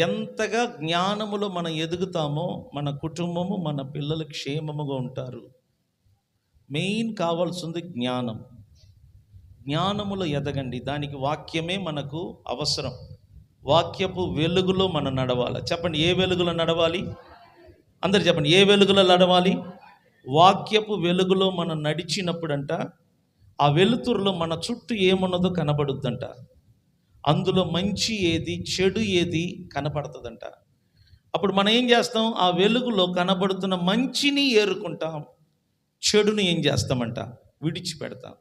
ఎంతగా జ్ఞానములో మనం ఎదుగుతామో మన కుటుంబము మన పిల్లలు క్షేమముగా ఉంటారు. మెయిన్ కావాల్సింది జ్ఞానం. జ్ఞానములో ఎదగండి. దానికి వాక్యమే మనకు అవసరం. వాక్యపు వెలుగులో మనం నడవాలి. చెప్పండి, ఏ వెలుగులో నడవాలి? అందరు చెప్పండి, ఏ వెలుగులో నడవాలి? వాక్యపు వెలుగులో మనం నడిచినప్పుడంట ఆ వెలుతురులో మన చుట్టూ ఏమున్నదో కనబడుద్దంట. అందులో మంచి ఏది చెడు ఏది కనపడుతుందంట. అప్పుడు మనం ఏం చేస్తాం? ఆ వెలుగులో కనబడుతున్న మంచిని ఏరుకుంటాం, చెడుని ఏం చేస్తామంట? విడిచిపెడతాం.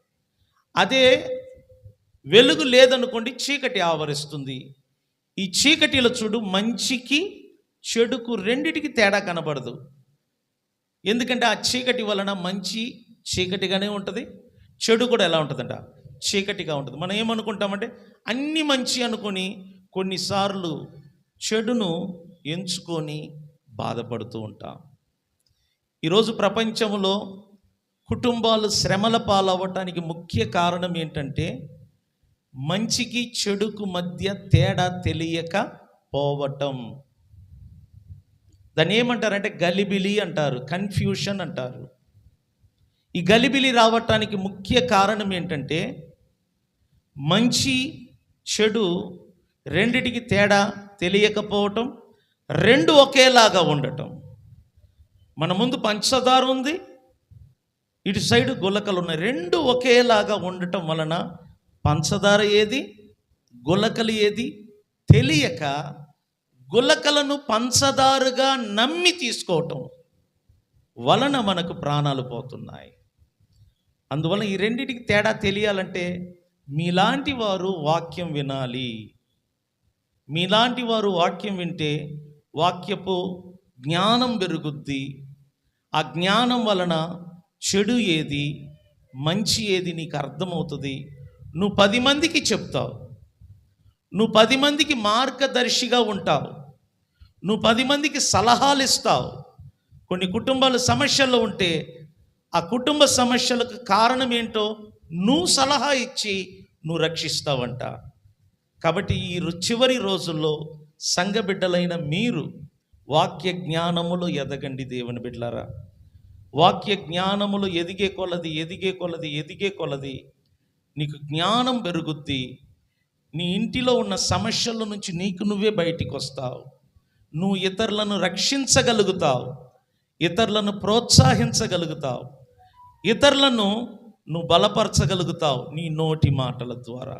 అదే వెలుగు లేదనుకోండి, చీకటి ఆవరిస్తుంది. ఈ చీకటిలో చూడు, మంచికి చెడుకు రెండిటికి తేడా కనబడదు. ఎందుకంటే ఆ చీకటి వలన మంచి చీకటిగానే ఉంటుంది, చెడు కూడా ఎలా ఉంటుందంట? చీకటిగా ఉంటుంది. మనం ఏమనుకుంటామంటే అన్ని మంచి అనుకొని కొన్నిసార్లు చెడును ఎంచుకొని బాధపడుతూ ఉంటాం. ఈరోజు ప్రపంచంలో కుటుంబాలు శ్రమల పాలవ్వటానికి ముఖ్య కారణం ఏంటంటే మంచికి చెడుకు మధ్య తేడా తెలియక పోవటం. దాన్ని ఏమంటారంటే గలిబిలి అంటారు, కన్ఫ్యూషన్ అంటారు. ఈ గలిబిలి రావటానికి ముఖ్య కారణం ఏంటంటే మంచి చెడు రెండిటికి తేడా తెలియకపోవటం, రెండు ఒకేలాగా ఉండటం. మన ముందు పంచదార ఉంది, ఇటు సైడు గులకలు ఉన్నాయి. రెండు ఒకేలాగా ఉండటం వలన పంచదార ఏది గులకలు ఏది తెలియక గులకలను పంచదారుగా నమ్మి తీసుకోవటం వలన మనకు ప్రాణాలు పోతున్నాయి. అందువలన ఈ రెండింటికి తేడా తెలియాలంటే మీలాంటి వారు వాక్యం వినాలి. మీలాంటి వారు వాక్యం వింటే వాక్యపు జ్ఞానం పెరుగుద్ది. ఆ జ్ఞానం వలన చెడు ఏది మంచి ఏది నీకు అర్థమవుతుంది. నువ్వు 10 మందికి చెప్తావు, నువ్వు 10 మందికి మార్గదర్శిగా ఉంటావు, నువ్వు 10 మందికి సలహాలు ఇస్తావు. కొన్ని కుటుంబాలు సమస్యల్లో ఉంటే ఆ కుటుంబ సమస్యలకు కారణం ఏంటో నువ్వు సలహా ఇచ్చి నువ్వు రక్షిస్తావంట. కాబట్టి ఈ చివరి రోజుల్లో సంఘ బిడ్డలైన మీరు వాక్య జ్ఞానములో ఎదగండి. దేవుని బిడ్డలారా, వాక్య జ్ఞానములో ఎదిగే కొలది నీకు జ్ఞానం పెరుగుద్ది. నీ ఇంటిలో ఉన్న సమస్యల నుంచి నీకు నువ్వే బయటికి వస్తావు. నువ్వు ఇతరులను రక్షించగలుగుతావు, ఇతరులను ప్రోత్సహించగలుగుతావు, ఇతరులను నువ్వు బలపరచగలుగుతావు నీ నోటి మాటల ద్వారా.